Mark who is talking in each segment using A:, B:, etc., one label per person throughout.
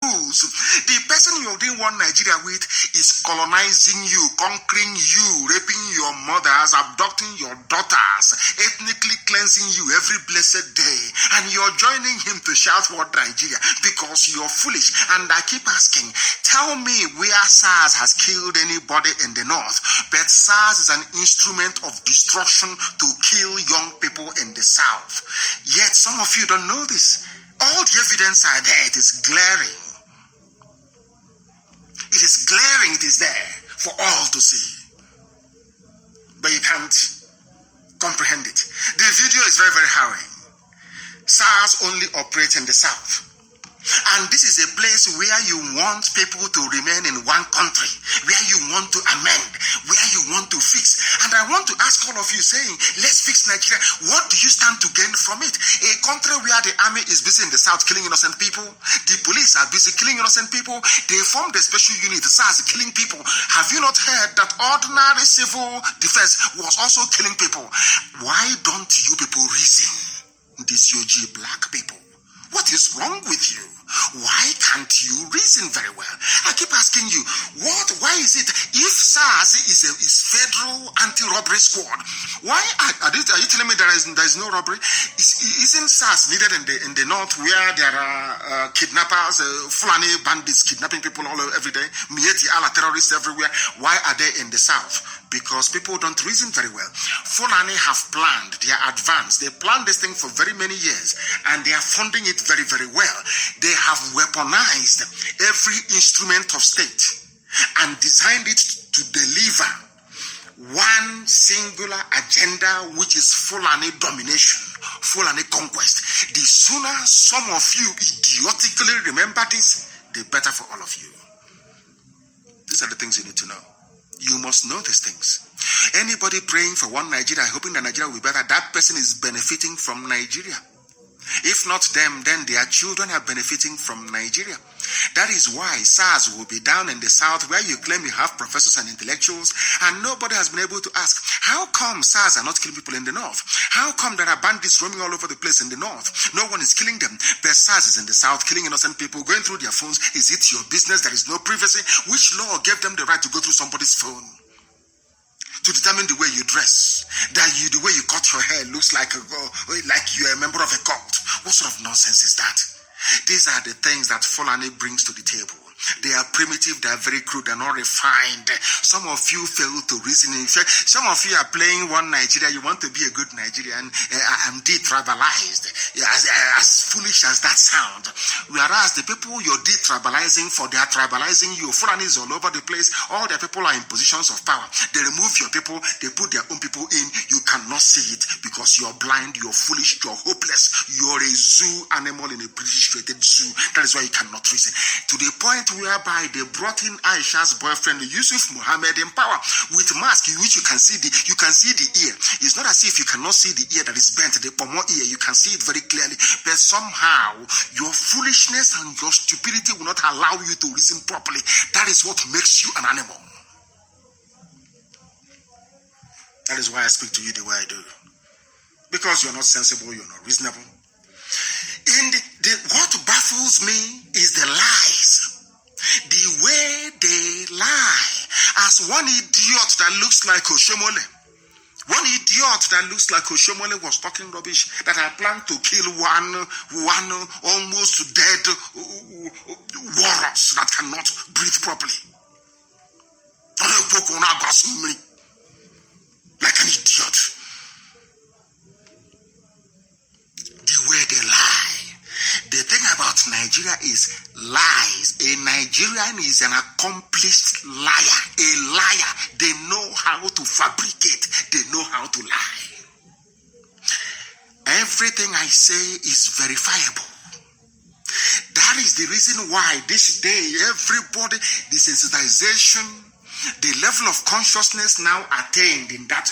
A: The person you're doing one Nigeria with is colonizing you, conquering you, raping your mothers, abducting your daughters, ethnically cleansing you every blessed day. And you're joining him to shout for Nigeria because you're foolish. And I keep asking, tell me where SARS has killed anybody in the north. But SARS is an instrument of destruction to kill young people in the south. Yet some of you don't know this. All the evidence are there. It is glaring. It is glaring, it is there for all to see. But you can't comprehend it. The video is very, very harrowing. SARS only operates in the south. And this is a place where you want people to remain in one country, where you want to amend, where you want to fix. And I want to ask all of you saying, let's fix Nigeria. What do you stand to gain from it? A country where the army is busy in the south killing innocent people, the police are busy killing innocent people, they formed a special unit, the SARS killing people. Have you not heard that ordinary civil defense was also killing people? Why don't you people reason? These UG black people. What is wrong with you? Why can't you reason very well? I keep asking you, why is it if SARS is federal anti-robbery squad, why are you telling me there is no robbery? Isn't SARS needed in the north where there are kidnappers, Fulani bandits kidnapping people every day, Mieti Allah terrorists everywhere? Why are they in the south? Because people don't reason very well. Fulani have planned, they are advanced, they planned this thing for very many years and they are funding it very, very well. They have weaponized every instrument of state and designed it to deliver one singular agenda, which is Fulani domination, Fulani conquest. The sooner some of you idiotically remember this, the better for all of you. These are the things you need to know. You must know these things. Anybody praying for one Nigeria, hoping that Nigeria will be better, that person is benefiting from Nigeria. If not them, then their children are benefiting from Nigeria. That is why SARS will be down in the south where you claim you have professors and intellectuals, and nobody has been able to ask, how come SARS are not killing people in the north? How come there are bandits roaming all over the place in the north? No one is killing them, but SARS is in the south killing innocent people, going through their phones. Is it your business? There is no privacy. Which law gave them the right to go through somebody's phone? To determine the way you dress, the way you cut your hair looks like you're a member of a cult. What sort of nonsense is that? These are the things that Fulani brings to the table. They are primitive, they are very crude, they are not refined. Some of you fail to reason. In fact, some of you are playing one Nigeria. You want to be a good Nigerian and detribalized. As foolish as that sounds. Whereas the people you're detribalizing for, they are tribalizing you. Fulanis all over the place. All their people are in positions of power. They remove your people, they put their own people in. You cannot see it because you're blind, you're foolish, you're hopeless. You're a zoo animal in a British created zoo. That is why you cannot reason. To the point whereby they brought in Aisha's boyfriend Yusuf Muhammad in power with mask in which you can see the ear. It's not as if you cannot see the ear that is bent, the pomo ear, you can see it very clearly, but somehow your foolishness and your stupidity will not allow you to reason properly. That is what makes you an animal. That is why I speak to you the way I do, because you're not sensible, you're not reasonable. What baffles me is the lies. The way they lie. As one idiot that looks like Oshomole. One idiot that looks like Oshomole was talking rubbish that I plan to kill one almost dead walrus that cannot breathe properly. Like an idiot. The way they lie. The thing about Nigeria is lies. A Nigerian is an accomplished liar. A liar. They know how to fabricate. They know how to lie. Everything I say is verifiable. That is the reason why this day, everybody, desensitization, the level of consciousness now attained not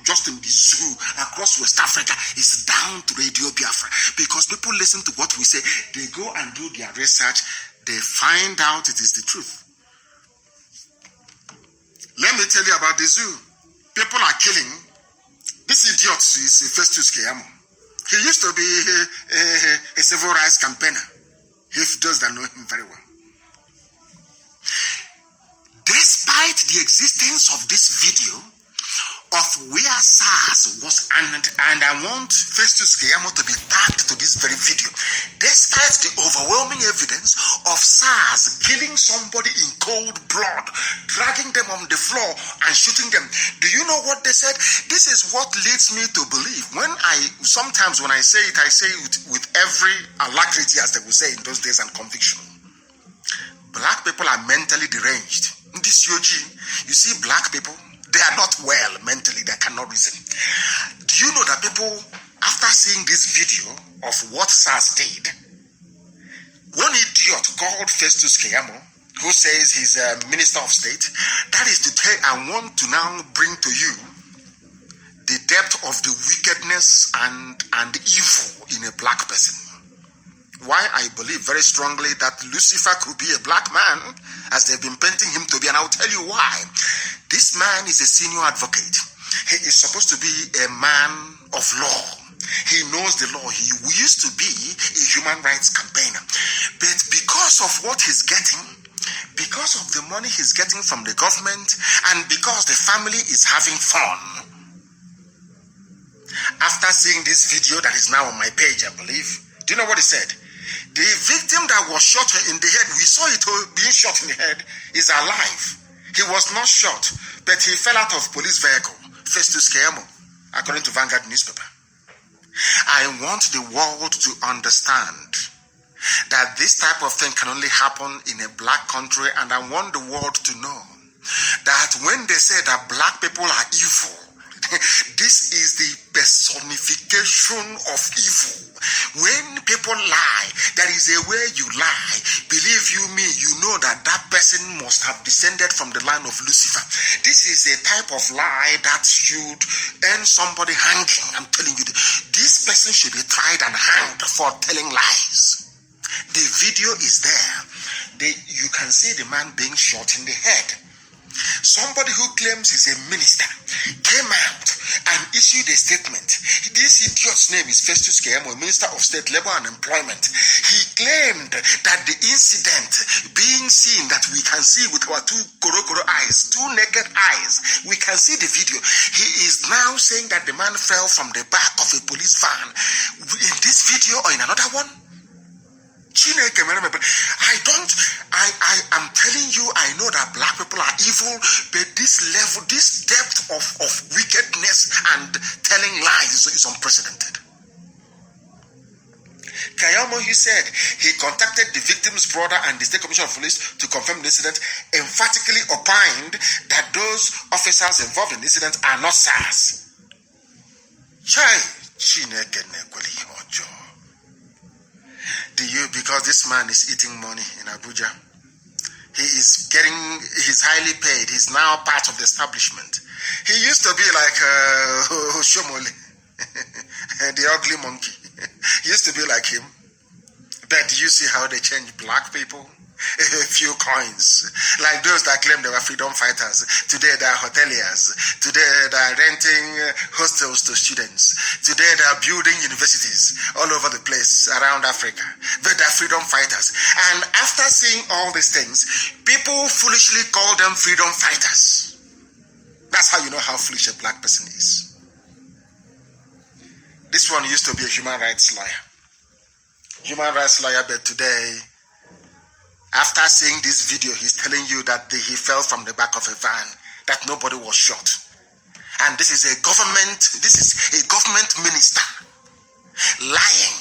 A: just in the zoo across West Africa is down to Radio Biafra, because people listen to what we say, they go and do their research, they find out it is the truth. Let me tell you about the zoo. People are killing. This idiot is Festus Keyamo. He used to be a civil rights campaigner. if those that know him very well. Despite the existence of this video of where SARS was, and I want Festus Keyamo to be tagged to this very video, despite the overwhelming evidence of SARS killing somebody in cold blood, dragging them on the floor and shooting them, do you know what they said? This is what leads me to believe. Sometimes when I say it with every alacrity, as they would say in those days, and conviction. Black people are mentally deranged. This Yoji, you see black people, they are not well mentally, they cannot reason. Do you know that people, after seeing this video of what SARS did, one idiot called Festus Keyamo, who says he's a minister of state, that is to tell, I want to now bring to you the depth of the wickedness and evil in a black person. Why I believe very strongly that Lucifer could be a black man, as they've been painting him to be, and I'll tell you why. This man is a senior advocate. He is supposed to be a man of law. He knows the law. He used to be a human rights campaigner. But because of what he's getting, because of the money he's getting from the government, and because the family is having fun, after seeing this video that is now on my page, I believe, do you know what he said? The victim that was shot in the head, we saw it being shot in the head, is alive. He was not shot, but he fell out of police vehicle. Festus Keyamo, according to Vanguard newspaper. I want the world to understand that this type of thing can only happen in a black country, and I want the world to know that when they say that black people are evil, this is the personification of evil. When people lie, there is a way you lie. Believe you me, you know that that person must have descended from the line of Lucifer. This is a type of lie that should end somebody hanging. I'm telling you, this person should be tried and hanged for telling lies. The video is there. You can see the man being shot in the head. Somebody who claims he's a minister came out and issued a statement. This idiot's name is Festus Keyamo, Minister of State, Labor and Employment. He claimed that the incident being seen, that we can see with our two eyes, two naked eyes, we can see the video. He is now saying that the man fell from the back of a police van. In this video or in another one? I am telling you, I know that black people are evil, but this level, this depth of wickedness and telling lies is unprecedented. Keyamo, he said, he contacted the victim's brother and the State Commissioner of Police to confirm the incident, emphatically opined that those officers involved in the incident are not SARS. Because this man is eating money in Abuja. He's highly paid. He's now part of the establishment. He used to be like Shomole, the ugly monkey. He used to be like him. But do you see how they change black people? A few coins. Like those that claim they were freedom fighters. Today they are hoteliers. Today they are renting hostels to students. Today they are building universities all over the place around Africa. But they are freedom fighters. And after seeing all these things, people foolishly call them freedom fighters. That's how you know how foolish a black person is. This one used to be a human rights lawyer. Human rights lawyer, but today, after seeing this video, he's telling you that he fell from the back of a van, that nobody was shot. And this is a government minister lying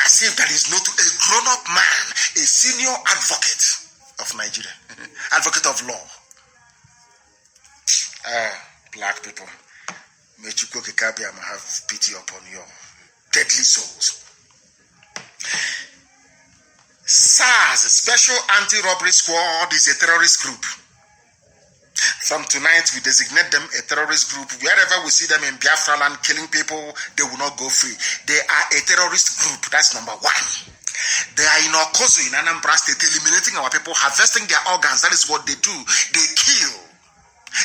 A: as if there is not a grown-up man, a senior advocate of Nigeria, advocate of law. Black people, may Chukwuka Kabiam have pity upon your deadly souls. SARS, Special Anti-Robbery Squad, is a terrorist group. From tonight, we designate them a terrorist group. Wherever we see them in Biafra land killing people, they will not go free. They are a terrorist group. That's number one. They are in Okozo, in Anambra State, eliminating our people, harvesting their organs. That is what they do. They kill.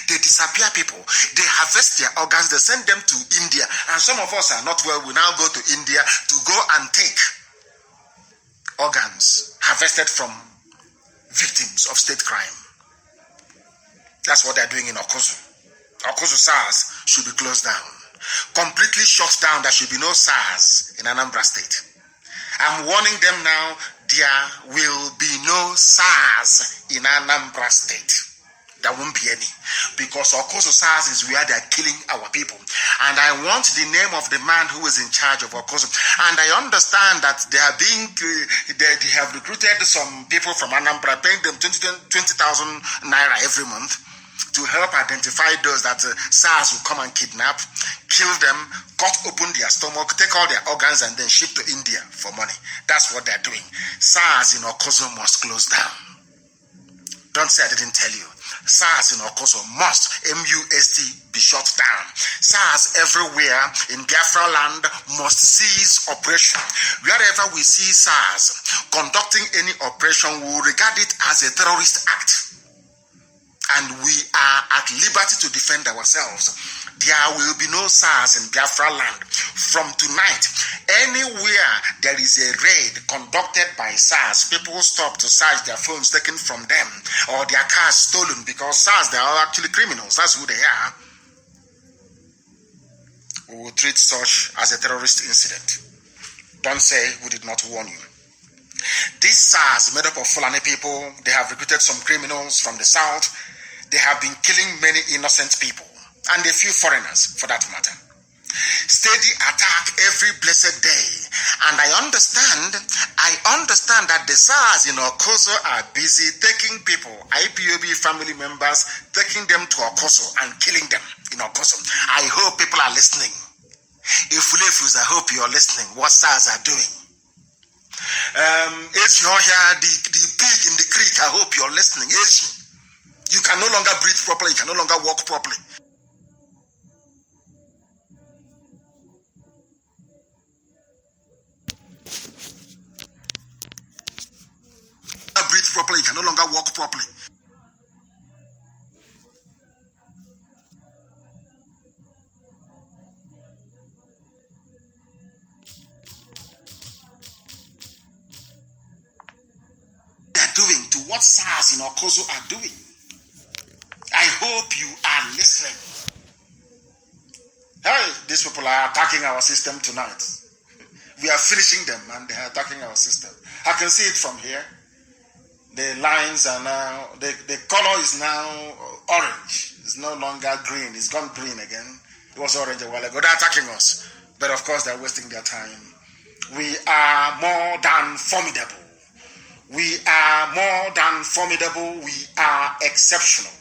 A: They disappear people. They harvest their organs. They send them to India. And some of us are not well. We now go to India to go and take organs harvested from victims of state crime. That's what they're doing in Okozu. Okozu SARS should be closed down. Completely shut down. There should be no SARS in Anambra State. I'm warning them now, there will be no SARS in Anambra State. There won't be any. Because Okozu SARS is where they're killing our people. And I want the name of the man who is in charge of Okozu. And I understand that they have recruited some people from Anambra, paying them 20,000 naira every month to help identify those that SARS will come and kidnap, kill them, cut open their stomach, take all their organs, and then ship to India for money. That's what they're doing. SARS in Okozu must close down. Don't say I didn't tell you. SARS in Okozu must, MUST, be shut down. SARS everywhere in Biafra land must cease operation. Wherever we see SARS conducting any operation, we will regard it as a terrorist act. And we are at liberty to defend ourselves. There will be no SARS in Biafra land. From tonight, anywhere there is a raid conducted by SARS, people stop to search their phones taken from them or their cars stolen, because SARS, they are actually criminals. That's who they are. We will treat such as a terrorist incident. Don't say we did not warn you. This SARS, made up of Fulani people, they have recruited some criminals from the south. They have been killing many innocent people, and a few foreigners for that matter. Steady attack every blessed day. And I understand that the SARS in Okozu are busy taking people, IPOB family members, taking them to Okozu and killing them in Okozu. I hope people are listening. If I hope you're listening, what SARS are doing. If you're here, the pig in the creek, I hope you're listening. You can no longer breathe properly. You can no longer walk properly. Breathe properly. You can no longer walk properly. They're doing to what SARS in Okozu are doing. I hope you are listening. Hey, these people are attacking our system tonight. We are finishing them and they are attacking our system. I can see it from here. The lines are now, the color is now orange. It's no longer green. It's gone green again. It was orange a while ago. They're attacking us. But of course, they're wasting their time. We are more than formidable. We are more than formidable. We are exceptional.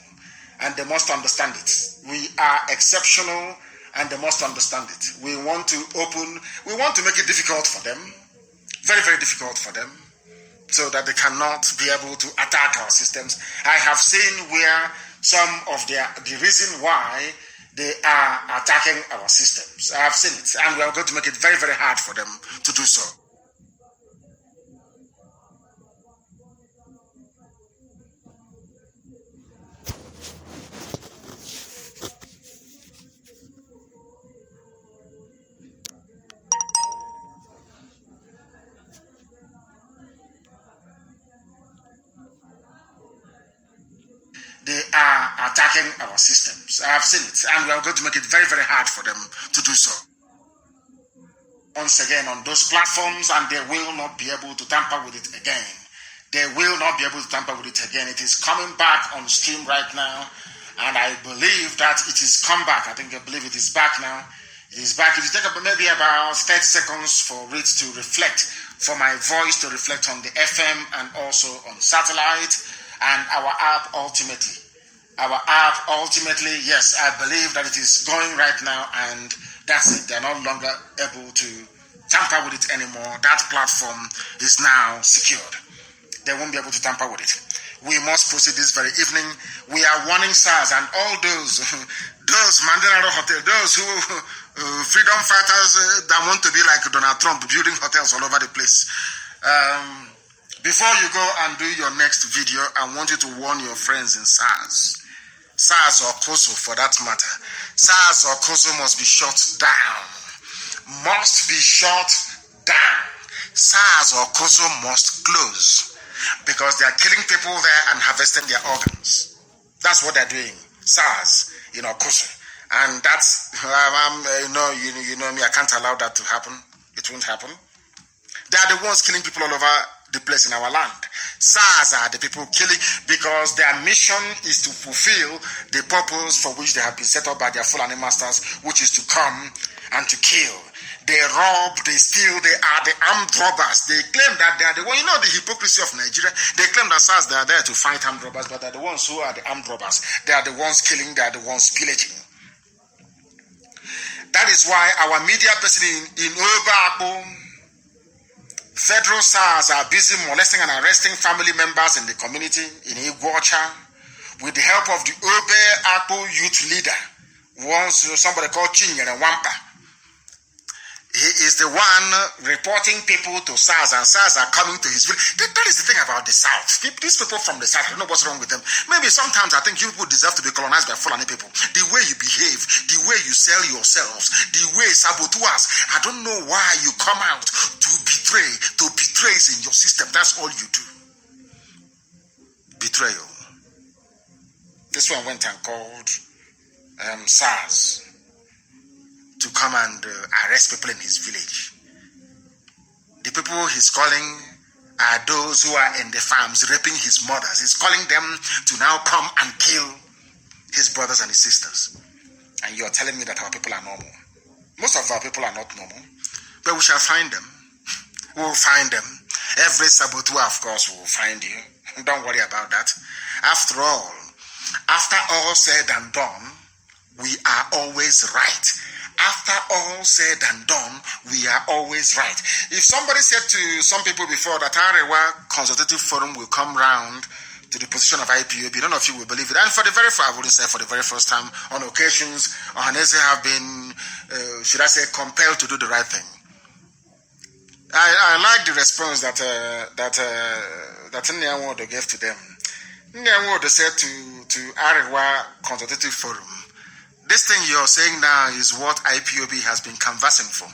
A: And they must understand it. We are exceptional and they must understand it. We want to make it difficult for them. Very, very difficult for them, so that they cannot be able to attack our systems. I have seen where some of the reason why they are attacking our systems. I have seen it, and we are going to make it very, very hard for them to do so. They are attacking our systems. I have seen it, and we are going to make it very, very hard for them to do so. Once again, on those platforms, and they will not be able to tamper with it again. They will not be able to tamper with it again. It is coming back on stream right now, and I believe that it is come back. I believe it is back now. It is back. It will take maybe about 30 seconds for it to reflect, for my voice to reflect on the FM and also on satellite. And our app ultimately, yes, I believe that it is going right now, and that's it. They're no longer able to tamper with it anymore. That platform is now secured. They won't be able to tamper with it. We must proceed this very evening. We are warning SARS and all those Mandela Hotel, those who freedom fighters that want to be like Donald Trump, building hotels all over the place. Before you go and do your next video, I want you to warn your friends in SARS or Okozu for that matter. SARS or Okozu must be shut down. Must be shut down. SARS or COSO must close because they are killing people there and harvesting their organs. That's what they're doing. SARS, COSO. And that's, you know me, I can't allow that to happen. It won't happen. They are the ones killing people all over the place in our land. SARS are the people killing because their mission is to fulfill the purpose for which they have been set up by their Fulani masters, which is to come and to kill. They rob, they steal, they are the armed robbers. They claim that they are the ones, the hypocrisy of Nigeria. They claim that SARS, they are there to fight armed robbers, but they are the ones who are the armed robbers. They are the ones killing, they are the ones pillaging. That is why our media person in Oba, federal SARS are busy molesting and arresting family members in the community in Iguacha with the help of the Obe Akpo youth leader, somebody called Chinyere Wampa. He is the one reporting people to SARS, and SARS are coming to his village. That is the thing about the South. These people from the South, I don't know what's wrong with them. Maybe sometimes I think you people deserve to be colonized by Fulani people. The way you behave, the way you sell yourselves, the way saboteurs. I don't know why you come out to betray in your system. That's all you do. Betrayal. This one went and called SARS to come and arrest people in his village. The people he's calling are those who are in the farms raping his mothers. He's calling them to now come and kill his brothers and his sisters. And you're telling me that our people are normal. Most of our people are not normal. But we shall find them. We'll find them. Every saboteur, of course, will find you. Don't worry about that. After all said and done, we are always right. After all said and done, we are always right. If somebody said to some people before that Arewa Consultative Forum will come round to the position of IPOB, none of you will believe it. And for the very first time, on occasions, Ohanese have been, compelled to do the right thing. I like the response that Nyawodo gave to them. Nyawodo said to Arewa Consultative Forum, this thing you're saying now is what IPOB has been canvassing for.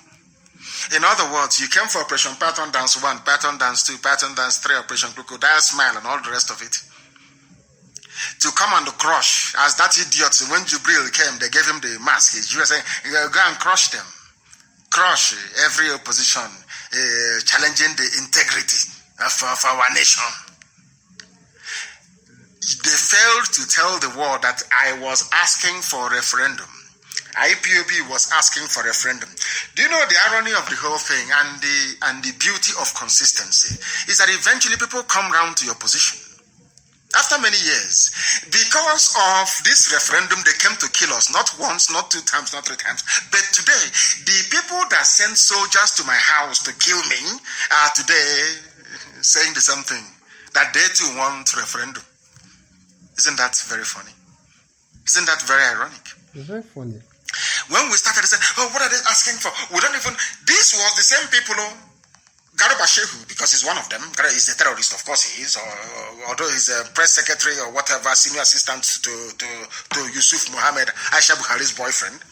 A: In other words, you came for Operation Pattern Dance 1, Pattern Dance 2, Pattern Dance 3, Operation Crocodile Smile, and all the rest of it. To come and crush, as that idiot, when Jubril came, they gave him the mask. You were saying, go and crush them. Crush every opposition, challenging the integrity of our nation. They failed to tell the world that I was asking for a referendum. IPOB was asking for a referendum. Do you know the irony of the whole thing and the beauty of consistency is that eventually people come round to your position. After many years, because of this referendum, they came to kill us, not once, not 2 times, not 3 times. But today, the people that sent soldiers to my house to kill me are today saying the same thing, that they too want referendum. Isn't that very funny? Isn't that very ironic?
B: It's very funny.
A: When we started, they said, what are they asking for? We don't even... This was the same people, Garuba Shehu, because he's one of them. He's a terrorist, of course he is, although he's a press secretary or whatever, senior assistant to Yusuf Mohammed, Aisha Buhari's boyfriend.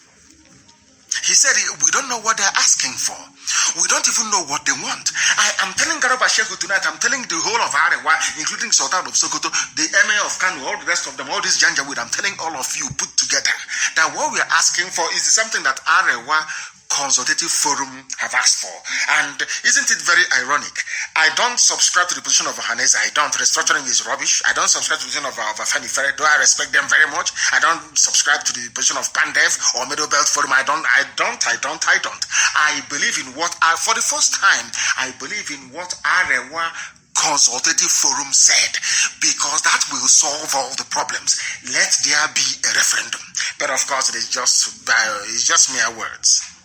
A: He said, we don't know what they're asking for. We don't even know what they want. I am telling Garuba Shehu tonight, I'm telling the whole of Arewa, including Sultan of Sokoto, the Emir of Kanu, all the rest of them, all this Janjaweed, I'm telling all of you put together that what we are asking for is something that Arewa Consultative Forum have asked for. And isn't it very ironic? I don't subscribe to the position of Ohanese. I don't. Restructuring is rubbish. I don't subscribe to the position of Afeni Ferre, though I respect them very much. I don't subscribe to the position of Pandev or Middle Belt Forum. I don't. I believe in what, for the first time, I believe in what Arewa Consultative Forum said, because that will solve all the problems. Let there be a referendum. But of course, it's just mere words.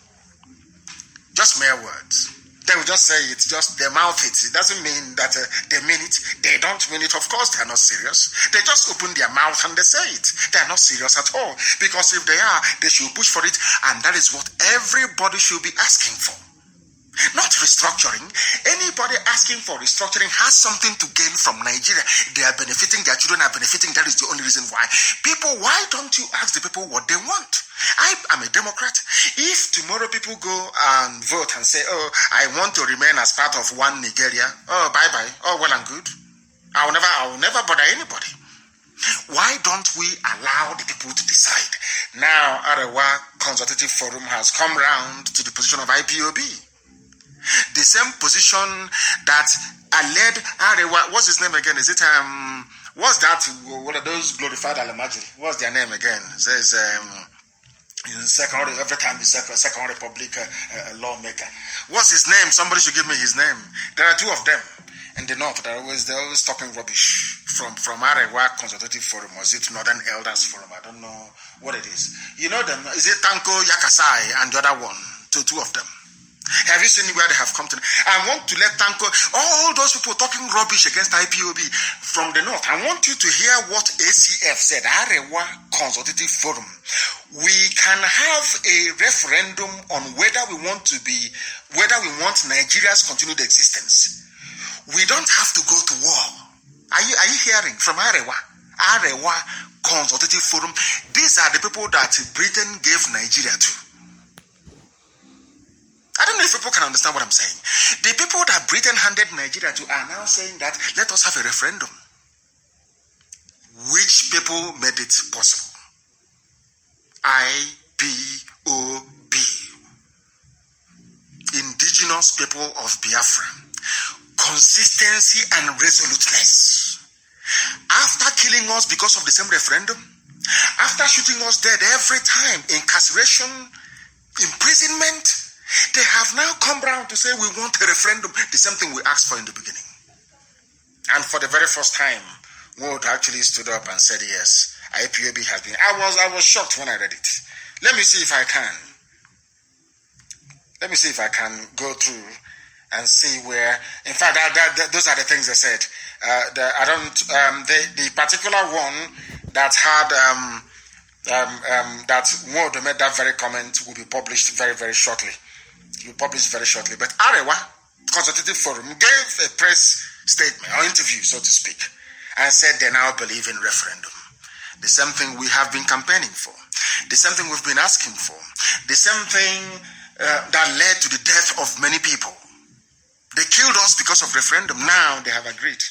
A: Just mere words. They will just say it, just they mouth it. It doesn't mean that they mean it. They don't mean it. Of course, they are not serious. They just open their mouth and they say it. They are not serious at all. Because if they are, they should push for it. And that is what everybody should be asking for. Not restructuring. Anybody asking for restructuring has something to gain from Nigeria. They are benefiting, their children are benefiting. That is the only reason why. People, why don't you ask the people what they want? I am a Democrat. If tomorrow people go and vote and say, oh, I want to remain as part of one Nigeria, oh, bye-bye, oh, well and good. I will never bother anybody. Why don't we allow the people to decide? Now, Arewa Consultative Forum has come round to the position of IPOB. The same position that led Arewa, what's his name again? Is it, what's that, one of those glorified Alamajiri? What's their name again? It says, in every time the Second Republic lawmaker. What's his name? Somebody should give me his name. There are two of them in the north. They're always talking rubbish from Arewa Consultative Forum, or is it Northern Elders Forum? I don't know what it is. You know them? Is it Tanko Yakasai and the other one? Two of them. Have you seen where they have come to? I want to let Tanko, all those people talking rubbish against IPOB from the north, I want you to hear what ACF said, Arewa Consultative Forum. We can have a referendum on whether we want Nigeria's continued existence. We don't have to go to war. Are you hearing from Arewa Consultative Forum? These are the people that Britain gave Nigeria to. I don't know if people can understand what I'm saying. The people that Britain handed Nigeria to are now saying that let us have a referendum. Which people made it possible? IPOB. Indigenous people of Biafra. Consistency and resoluteness. After killing us because of the same referendum, after shooting us dead every time, incarceration, imprisonment, they have now come round to say we want a referendum, the same thing we asked for in the beginning. And for the very first time, Wood actually stood up and said, yes, IPOB has been. I was shocked when I read it. Let me see if I can go through and see where. In fact, those are the things they said. The particular one that had that Wood made that very comment will be published very, very shortly. But Arewa Consultative Forum gave a press statement or interview, so to speak, and said they now believe in referendum. The same thing we have been campaigning for. The same thing we've been asking for. The same thing that led to the death of many people. They killed us because of referendum. Now they have agreed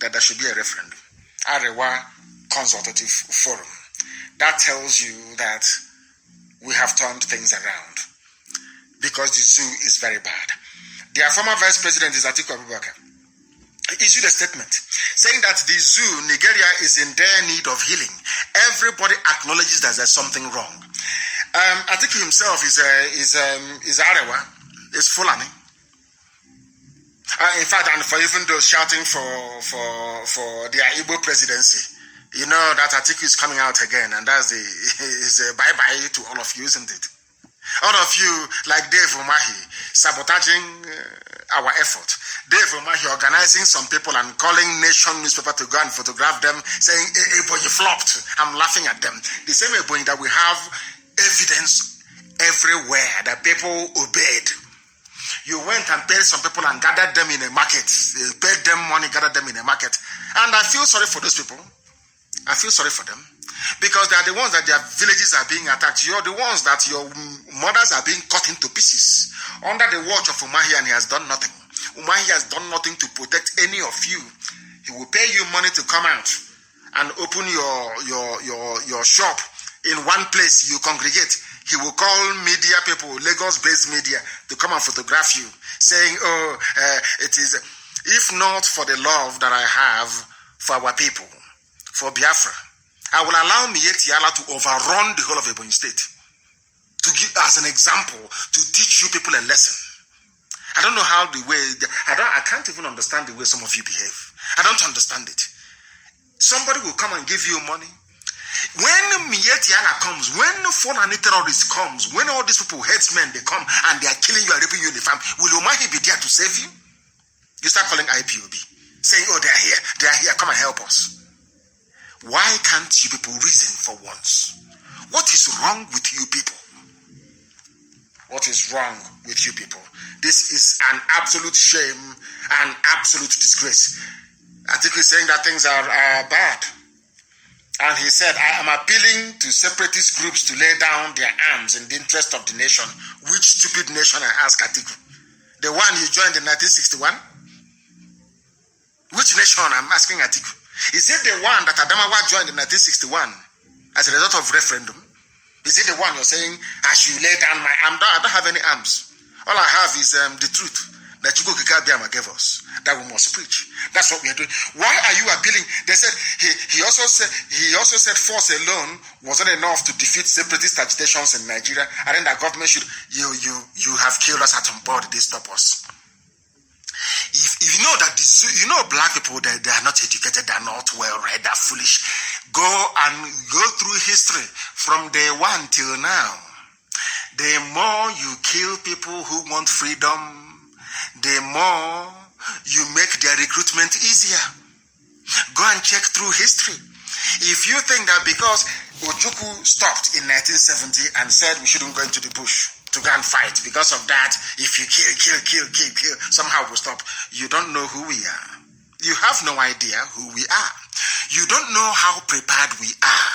A: that there should be a referendum. Arewa Consultative Forum. That tells you that we have turned things around. Because the zoo is very bad. Their former vice president is Atiku Abubakar. He issued a statement saying that the zoo, Nigeria, is in dire need of healing. Everybody acknowledges that there's something wrong. Atiku himself is Arewa, is Fulani. In fact, and for even those shouting for their Igbo presidency, you know that Atiku is coming out again, and that's is a bye-bye to all of you, isn't it? All of you, like Dave Umahi, sabotaging our effort. Dave Umahi organizing some people and calling Nation newspaper to go and photograph them, saying, Ebo, you flopped. I'm laughing at them. The same Ebo that we have evidence everywhere that people obeyed. You went and paid some people and gathered them in a market. You paid them money, gathered them in a market. And I feel sorry for those people. I feel sorry for them. Because they are the ones that their villages are being attacked. You're the ones that your mothers are being cut into pieces. Under the watch of Umahi, and he has done nothing. Umahi has done nothing to protect any of you. He will pay you money to come out and open your shop in one place you congregate. He will call media people, Lagos-based media, to come and photograph you, saying, it is, if not for the love that I have for our people, for Biafra, I will allow Mietiala to overrun the whole of Ebonyi State, to give as an example, to teach you people a lesson. I don't know how I can't even understand the way some of you behave. I don't understand it. Somebody will come and give you money. When Mietiala comes, when Fulani terrorists comes, when all these people, headsmen, they come and they are killing you and raping you in the farm, will Umahi be there to save you? You start calling IPOB, saying, oh, they are here, come and help us. Why can't you people reason for once? What is wrong with you people? What is wrong with you people? This is an absolute shame, an absolute disgrace. I think he's saying that things are bad. And he said, I am appealing to separatist groups to lay down their arms in the interest of the nation. Which stupid nation, I ask Atiku? The one you joined in 1961? Which nation, I'm asking Atiku? Is it the one that Adamawa joined in 1961 as a result of referendum? Is it the one you're saying, I should lay down my arm? I don't have any arms. All I have is the truth that Chuko Kikabiyama gave us, that we must preach. That's what we are doing. Why are you appealing? They said he also said force alone wasn't enough to defeat separatist agitations in Nigeria, and then the government should you have killed us at on board. They stop us. If you know that black people, they are not educated, they are not well read, they are foolish. Go through history from day one till now. The more you kill people who want freedom, the more you make their recruitment easier. Go and check through history. If you think that because Ojukwu stopped in 1970 and said we shouldn't go into the bush to go and fight, because of that, if you kill, somehow we'll stop. You don't know who we are. You have no idea who we are. You don't know how prepared we are.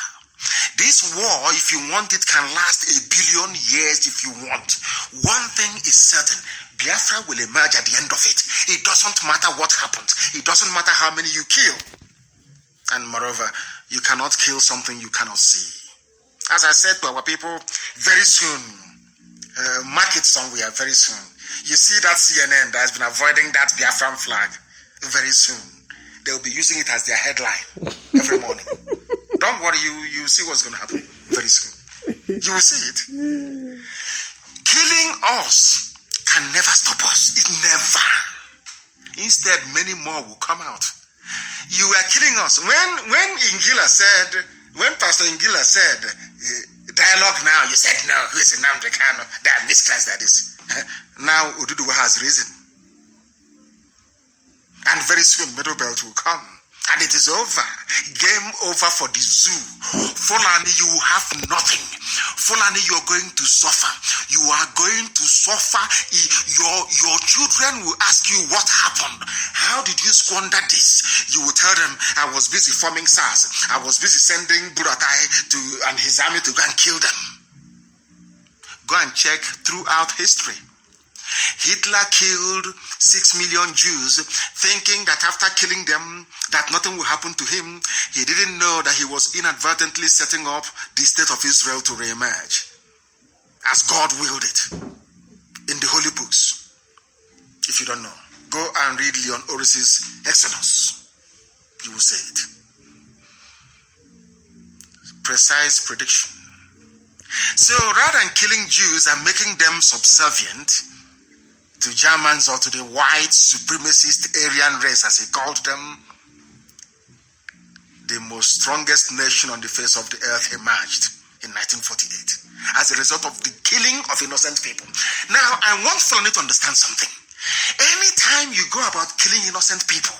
A: This war, if you want it, can last 1 billion years if you want. One thing is certain. Biafra will emerge at the end of it. It doesn't matter what happens. It doesn't matter how many you kill. And moreover, you cannot kill something you cannot see. As I said to our people, very soon, mark it somewhere, very soon. You see that CNN that has been avoiding that Biafran flag, very soon. They'll be using it as their headline every morning. Don't worry, you see what's going to happen very soon. You will see it. Killing us can never stop us. It never. Instead, many more will come out. You are killing us. When Pastor Ngila said, dialogue now, you said no, who is Nnamdi Kanu? They are miscreants like this. Now Oduduwa has risen. And very soon Middle Belt will come. And it is over. Game over for the zoo. Fulani, you have nothing. Fulani, you are going to suffer. You are going to suffer. Your children will ask you what happened. How did you squander this? You will tell them, I was busy forming SARS. I was busy sending Buratai and his army to go and kill them. Go and check throughout history. Hitler killed 6 million Jews, thinking that after killing them, that nothing will happen to him. He didn't know that he was inadvertently setting up the state of Israel to reemerge, as God willed it, in the holy books. If you don't know, go and read Leon Oris's Exodus. You will see it. Precise prediction. So rather than killing Jews and making them subservient to Germans or to the white supremacist Aryan race, as he called them, the most strongest nation on the face of the earth emerged in 1948 as a result of the killing of innocent people. Now, I want Fulani to understand something. Anytime you go about killing innocent people,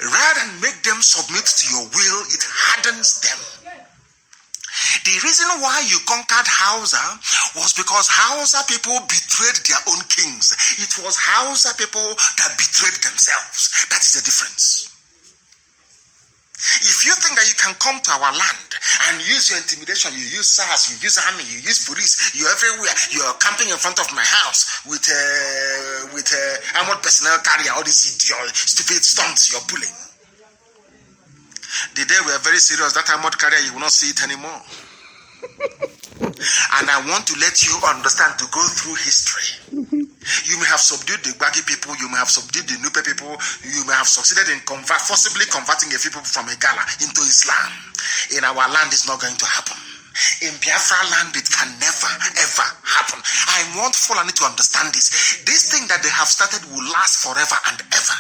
A: rather than make them submit to your will, it hardens them. The reason why you conquered Hausa was because Hausa people betrayed their own kings. It was Hausa people that betrayed themselves. That is the difference. If you think that you can come to our land and use your intimidation, you use SARS, you use army, you use police, you're everywhere, you're camping in front of my house with armored personnel carrier, all these stupid stunts you're pulling. The day we are very serious, that armored carrier, you will not see it anymore. And I want to let you understand, to go through history. You may have subdued the Gbagi people, you may have subdued the Nupe people, you may have succeeded in forcibly converting a few people from Igala into Islam. In our land, it's not going to happen. In Biafra land, it can never, ever happen. I want Fulani to understand this. This thing that they have started will last forever and ever.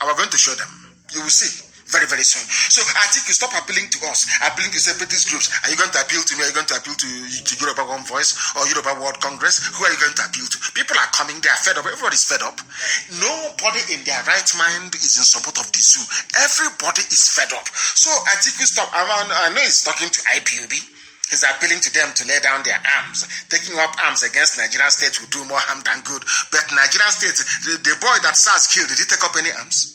A: And we're going to show them. You will see. Very, very soon. So I think you stop appealing to us, appealing to separatist groups. Are you going to appeal to me? Are you going to appeal to Yoruba One Voice or Yoruba World Congress? Who are you going to appeal to? People are coming, they are fed up. Everybody's fed up. Nobody in their right mind is in support of the zoo. Everybody is fed up. So I think we stop. I know he's talking to IPOB. He's appealing to them to lay down their arms. Taking up arms against Nigerian state will do more harm than good. But Nigerian state, the boy that SARS killed, did he take up any arms?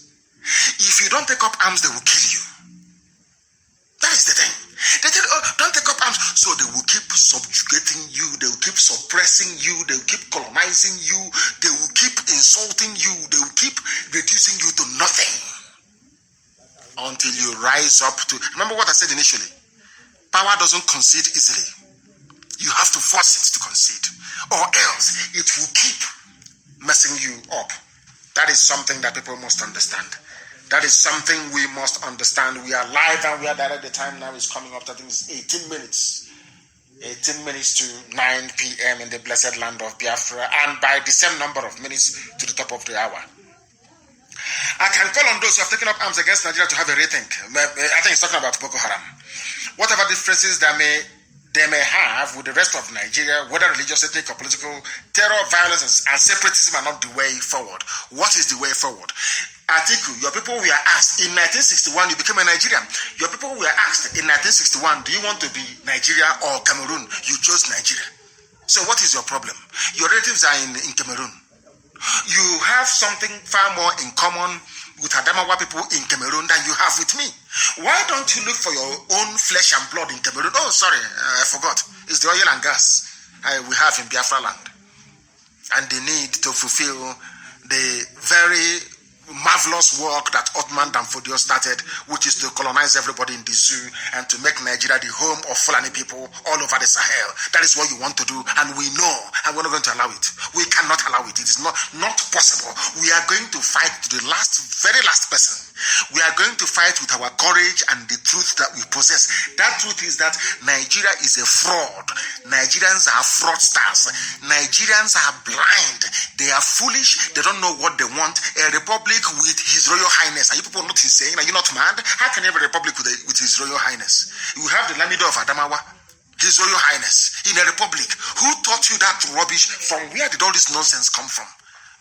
A: If you don't take up arms, they will kill you. So they will keep subjugating you, they will keep suppressing you, they will keep colonizing you, they will keep insulting you, they will keep reducing you to nothing until you rise up to... Remember what I said initially? Power doesn't concede easily. You have to force it to concede, or else it will keep messing you up. That is something that people must understand. That is something we must understand. We are live and we are direct. The time now is coming up. I think it's 18 minutes. 18 minutes to 9 p.m. in the blessed land of Biafra, and by the same number of minutes to the top of the hour. I can call on those who have taken up arms against Nigeria to have a rethink. I think it's talking about Boko Haram. Whatever differences they may have with the rest of Nigeria, whether religious, ethnic, or political, terror, violence, and separatism are not the way forward. What is the way forward? Atiku, your people were asked in 1961, you became a Nigerian. Your people were asked in 1961, do you want to be Nigeria or Cameroon? You chose Nigeria. So what is your problem? Your relatives are in Cameroon. You have something far more in common with Adamawa people in Cameroon than you have with me. Why don't you look for your own flesh and blood in Cameroon? Oh, sorry, I forgot. It's the oil and gas we have in Biafra land. And the need to fulfill the very marvelous work that Ottoman Danfodio started, which is to colonize everybody in the zoo and to make Nigeria the home of Fulani people all over the Sahel. That is what you want to do, and we know, and we're not going to allow it. We cannot allow it. It is not possible. We are going to fight to the very last person. We are going to fight with our courage and the truth that we possess. That truth is that Nigeria is a fraud. Nigerians are fraudsters. Nigerians are blind. They are foolish. They don't know what they want. A republic with His Royal Highness. Are you people not insane? Are you not mad? How can you have a republic with His Royal Highness? You have the Lamido of Adamawa, His Royal Highness, in a republic. Who taught you that rubbish? From where did all this nonsense come from?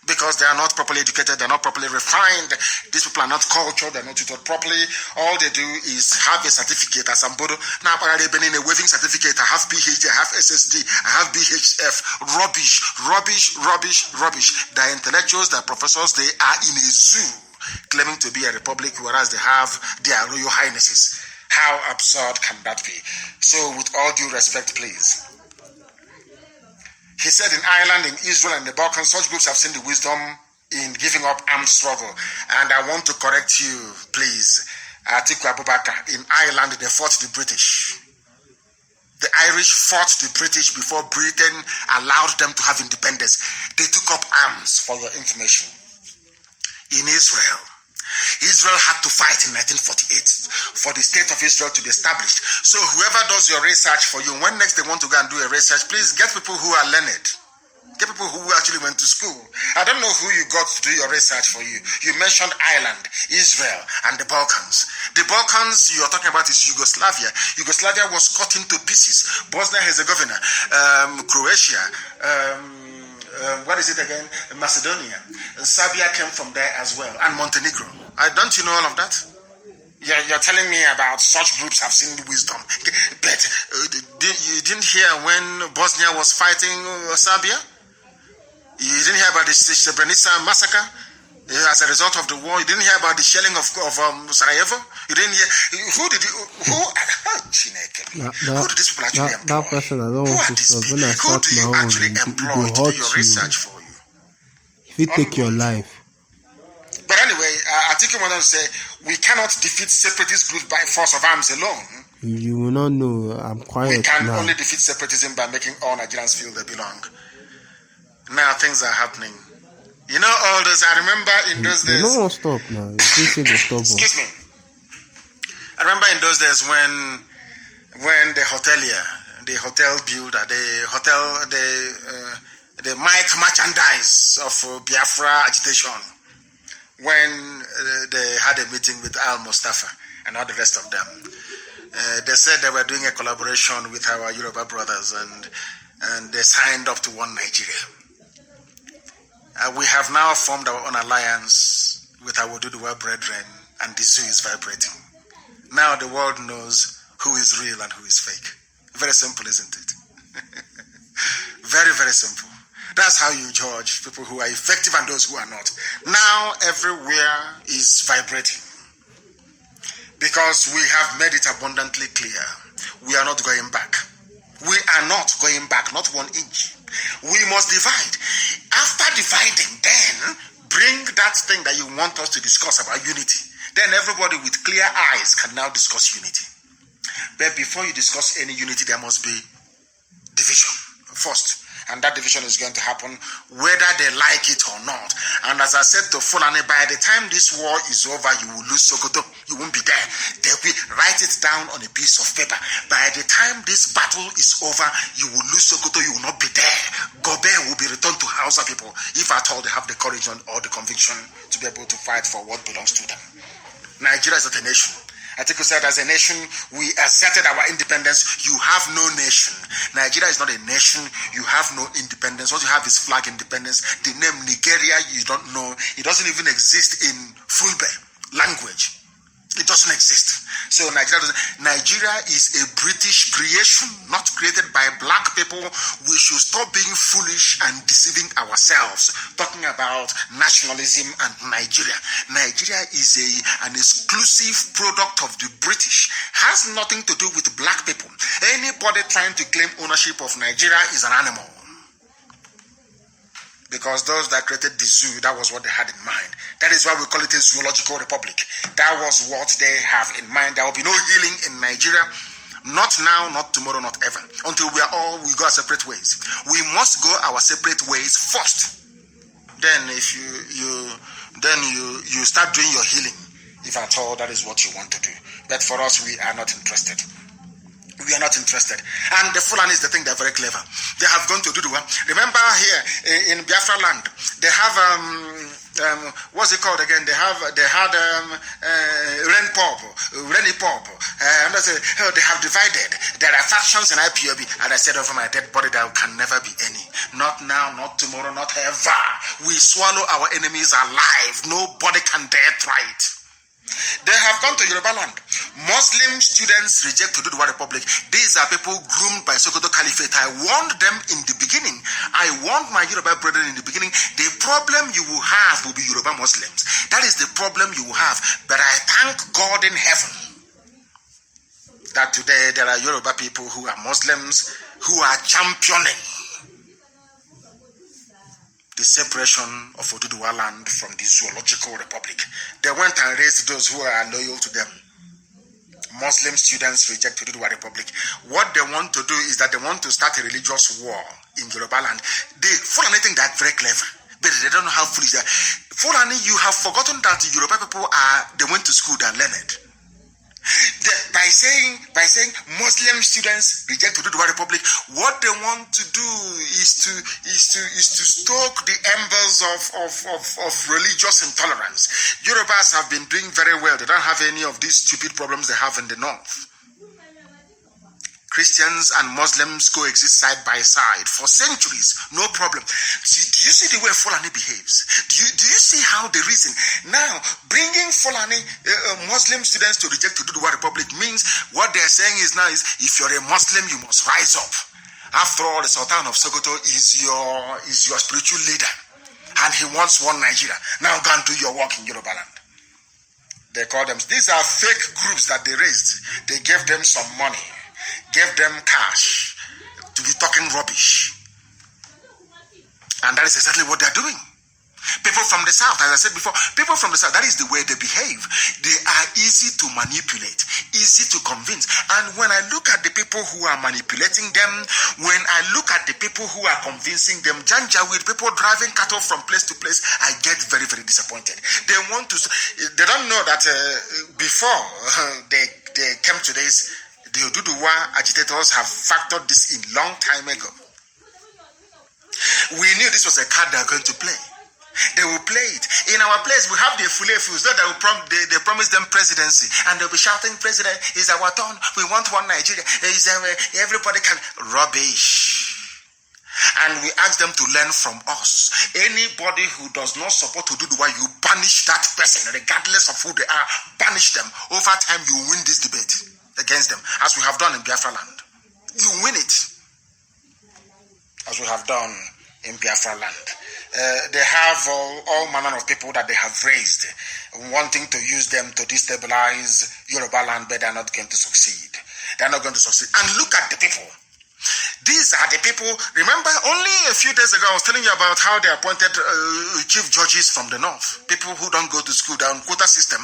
A: Because they are not properly educated, they are not properly refined. These people are not cultured, they are not tutored properly. All they do is have a certificate as Ambodo. Now, I've been in a waving certificate. I have PhD, I have SSD, I have BHF. Rubbish. The intellectuals, the professors, they are in a zoo claiming to be a republic, whereas they have their royal highnesses. How absurd can that be? So, with all due respect, please. He said in Ireland, in Israel, and the Balkans, such groups have seen the wisdom in giving up armed struggle. And I want to correct you, please. Atiku Abubakar, in Ireland, they fought the British. The Irish fought the British before Britain allowed them to have independence. They took up arms, for your information. In Israel had to fight in 1948 for the state of Israel to be established. So whoever does your research for you, when next they want to go and do a research, please get people who are learned. Get people who actually went to school. I don't know who you got to do your research for you. You mentioned Ireland, Israel, and the Balkans. The Balkans you're talking about is Yugoslavia. Yugoslavia was cut into pieces. Bosnia-Herzegovina, Croatia, what is it again? Macedonia. Serbia came from there as well, and Montenegro. Don't you know all of that? You're telling me about such groups have seen wisdom. But you didn't hear when Bosnia was fighting Serbia? You didn't hear about the Srebrenica massacre as a result of the war? You didn't hear about the shelling of Sarajevo? You didn't hear? Who did these people actually employ?
B: That person, I don't want to stop. When I start my own, it will hurt you.
A: Research for you.
B: If you take your life.
A: But anyway, I think you want to say we cannot defeat separatist groups by force of arms alone.
B: You will not know. I'm quiet.
A: We can
B: now.
A: only defeat separatism by making all Nigerians feel they belong. Now things are happening. You know all this. I remember in those days.
B: No one stop now.
A: Excuse me. I remember in those days when the hotelier, the hotel builder, the mic merchandise of Biafra agitation, when they had a meeting with Al Mustafa and all the rest of them, they said they were doing a collaboration with our Yoruba brothers, and they signed up to one Nigeria. We have now formed our own alliance with our Oduduwa brethren, and the zoo is vibrating. Now the world knows who is real and who is fake. Very simple, isn't it? Very, very simple. That's how you judge people who are effective and those who are not. Now everywhere is vibrating. Because we have made it abundantly clear. We are not going back. We are not going back, not 1 inch. We must divide. After dividing, then bring that thing that you want us to discuss about unity. Then everybody with clear eyes can now discuss unity. But before you discuss any unity, there must be division first. And that division is going to happen whether they like it or not. And as I said to Fulani, by the time this war is over, you will lose Sokoto. You won't be there. They will write it down on a piece of paper. By the time this battle is over, you will lose Sokoto. You will not be there. Gobe will be returned to Hausa people, if at all they have the courage or the conviction to be able to fight for what belongs to them. Nigeria is not a nation. Atiku said, as a nation, we asserted our independence. You have no nation. Nigeria is not a nation. You have no independence. What you have is flag independence. The name Nigeria, you don't know. It doesn't even exist in Fulbe language. It doesn't exist. So Nigeria is a British creation, not created by black people. We should stop being foolish and deceiving ourselves, talking about nationalism and Nigeria. Nigeria is an exclusive product of the British. Has nothing to do with black people. Anybody trying to claim ownership of Nigeria is an animal. Because those that created the zoo, that was what they had in mind. That is why we call it a zoological republic. That was what they have in mind. There will be no healing in Nigeria. Not now, not tomorrow, not ever. Until we go our separate ways. We must go our separate ways first. Then if you start doing your healing, if at all that is what you want to do. But for us, we are not interested. We are not interested. And the Fulani is the thing, they're very clever. They have gone to Duduwa. Remember here in Biafra land, they have what's it called again? They had Renny Pop. And I said, they have divided. There are factions in IPOB. And I said over my dead body, there can never be any. Not now, not tomorrow, not ever. We swallow our enemies alive. Nobody can dare try it. They have gone to Yoruba land. Muslim students reject to do the Republic. These are people groomed by Sokoto Caliphate. I warned them in the beginning. I warned my Yoruba brethren in the beginning. The problem you will have will be Yoruba Muslims. That is the problem you will have. But I thank God in heaven that today there are Yoruba people who are Muslims who are championing the separation of Oduduwa land from the Zoological Republic. They went and raised those who are loyal to them. Muslim students reject Oduduwa Republic. What they want to do is that they want to start a religious war in Yoruba land. They Fulani think they're very clever, but they don't know how foolish they are. Fulani, you have forgotten that the Yoruba people they went to school, they're learned. By saying Muslim students reject Oduduwa Republic, what they want to do is to stoke the embers of religious intolerance. Yorubas have been doing very well. They don't have any of these stupid problems they have in the north. Christians and Muslims coexist side by side for centuries, no problem. See, do you see the way Fulani behaves? Do you see how they reason? Now, bringing Fulani Muslim students to reject Oduduwa Republic means what they're saying is if you're a Muslim, you must rise up. After all, the Sultan of Sokoto is your spiritual leader, and he wants one Nigeria. Now go and do your work in Yoruba land. They call them. These are fake groups that they raised. They gave them some money. Gave them cash to be talking rubbish. And that is exactly what they're doing. People from the south, as I said before, people from the south, that is the way they behave. They are easy to manipulate, easy to convince. And when I look at the people who are manipulating them, when I look at the people who are convincing them, Janjaweed, people driving cattle from place to place, I get very, very disappointed. They don't know that before they came to this, the Oduduwa agitators have factored this in long time ago. We knew this was a card they were going to play. They will play it. In our place, we have the Fulefus that they promise them presidency, and they'll be shouting, "President, it's our turn. We want one Nigeria. Everybody can." Rubbish. And we ask them to learn from us. Anybody who does not support Oduduwa, you banish that person, regardless of who they are. Banish them. Over time, you win this debate against them, as we have done in Biafra land. You win it, as we have done in Biafra land. They have all manner of people that they have raised, wanting to use them to destabilize Yoruba land, but they're not going to succeed. They're not going to succeed. And look at the people. These are the people. Remember, only a few days ago, I was telling you about how they appointed chief judges from the north. People who don't go to school, down quota system,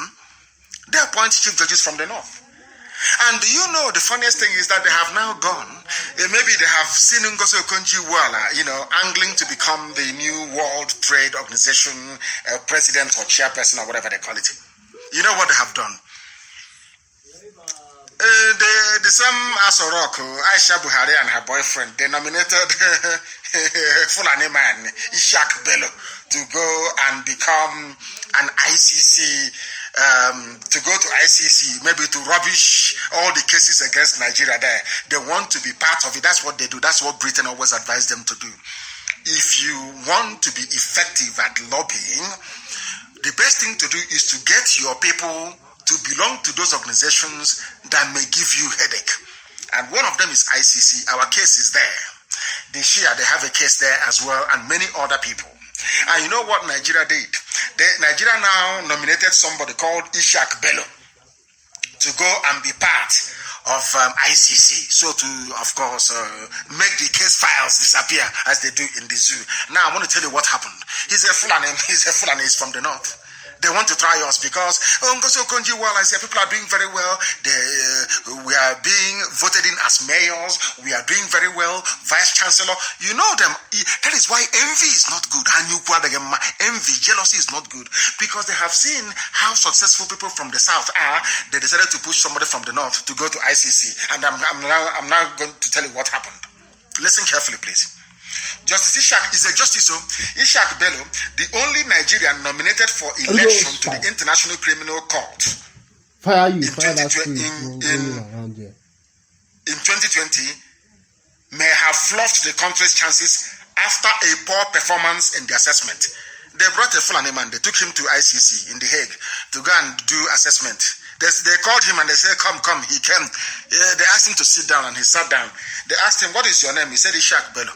A: they appoint chief judges from the north. And you know, the funniest thing is that they have now gone. Maybe they have seen Ngozi Okonjo-Iweala, angling to become the new World Trade Organization president or chairperson or whatever they call it. You know what they have done? The same Asorok, Aisha Buhari and her boyfriend, they nominated Fulani man, Ishak Bello, to go and become an ICC, to go to ICC, maybe to rubbish all the cases against Nigeria there. They want to be part of it. That's what they do. That's what Britain always advised them to do. If you want to be effective at lobbying, the best thing to do is to get your people to belong to those organizations that may give you headache. And one of them is ICC. Our case is there. The Shia, they have a case there as well, and many other people. And you know what Nigeria did? Nigeria now nominated somebody called Ishak Bello to go and be part of ICC. So to, of course, make the case files disappear as they do in the zoo. Now I want to tell you what happened. He's a Fulani. He's from the north. They want to try us because Ngozi Okonjo-Iweala, I say people are doing very well. We are being voted in as mayors. We are doing very well. Vice Chancellor, you know them. That is why envy is not good. Envy, jealousy is not good because they have seen how successful people from the south are. They decided to push somebody from the north to go to ICC, and I'm now going to tell you what happened. Listen carefully, please. Justice Ishak is a justice. Ishak Bello, the only Nigerian nominated for election to the International Criminal Court in 2020, may have fluffed the country's chances after a poor performance in the assessment. They brought a Fulani man. They took him to ICC in The Hague to go and do assessment. They called him and they said, come. He came. They asked him to sit down and he sat down. They asked him, what is your name? He said, Ishak Bello.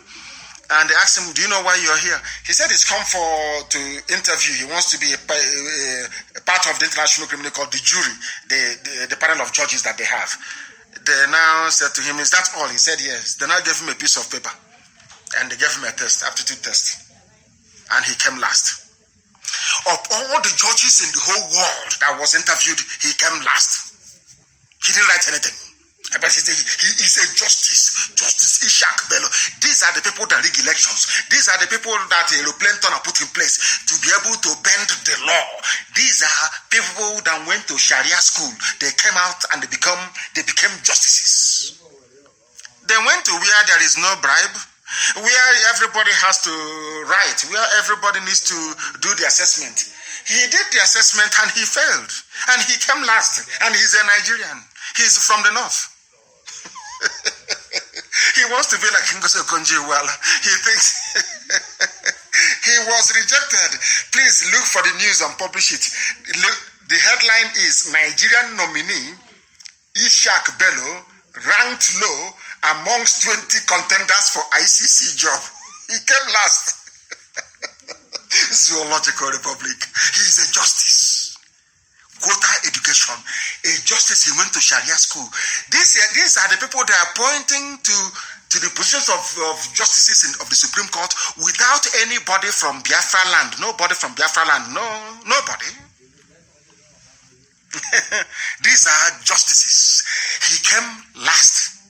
A: And they asked him, do you know why you're here? He said he's come to interview. He wants to be a part of the International Criminal Court, the jury, the panel of judges that they have. They now said to him, is that all? He said yes. They now gave him a piece of paper. And they gave him a test, aptitude test. And he came last. Of all the judges in the whole world that was interviewed, he came last. He didn't write anything. But he is a Justice Ishak Bello. These are the people that rig elections. These are the people that aeroplane turner put in place to be able to bend the law. These are people that went to Sharia school. They came out and they became justices. They went to where there is no bribe, where everybody has to write, where everybody needs to do the assessment. He did the assessment and he failed. And he came last. And he's a Nigerian. He's from the north. He wants to be like Ngozi Okonjo-Iweala. He thinks he was rejected. Please look for the news and publish it. Look, the headline is Nigerian nominee Ishak Bello ranked low amongst 20 contenders for ICC job. He came last. Zoological Republic. He is a justice. Quota education, a justice. He went to Sharia school. These are the people that are pointing to the positions of justices of the Supreme Court without anybody from Biafra land. Nobody from Biafra land. No, nobody. These are justices. He came last.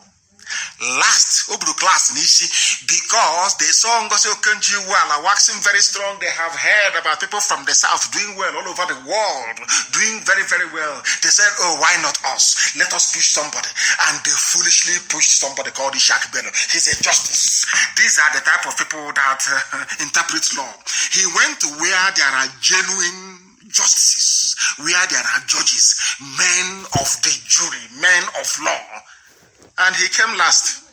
A: Obru class Nishi, because they saw Ngozi Okonjo-Iweala waxing very strong. They have heard about people from the south doing well all over the world, doing very, very well. They said, oh, why not us? Let us push somebody. And they foolishly pushed somebody called Ishak Bello. He's a justice. These are the type of people that interpret law. He went to where there are genuine justices, where there are judges, men of the jury, men of law. And he came last.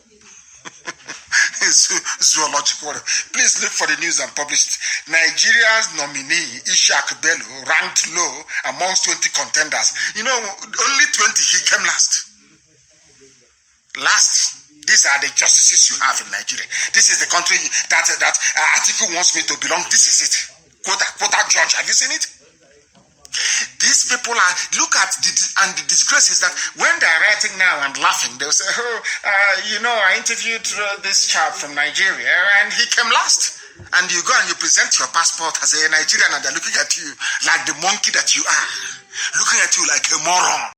A: Zoological. Please look for the news and publish it. Nigeria's nominee, Ishak Bello, ranked low amongst 20 contenders. You know, only 20, he came last. Last. These are the justices you have in Nigeria. This is the country that Atiku wants me to belong. This is it. Quota judge. Have you seen it? These people are, look at the disgrace is that when they're writing now and laughing, they'll say, I interviewed this chap from Nigeria and he came last. And you go and you present your passport as a Nigerian and they're looking at you like the monkey that you are, looking at you like a moron.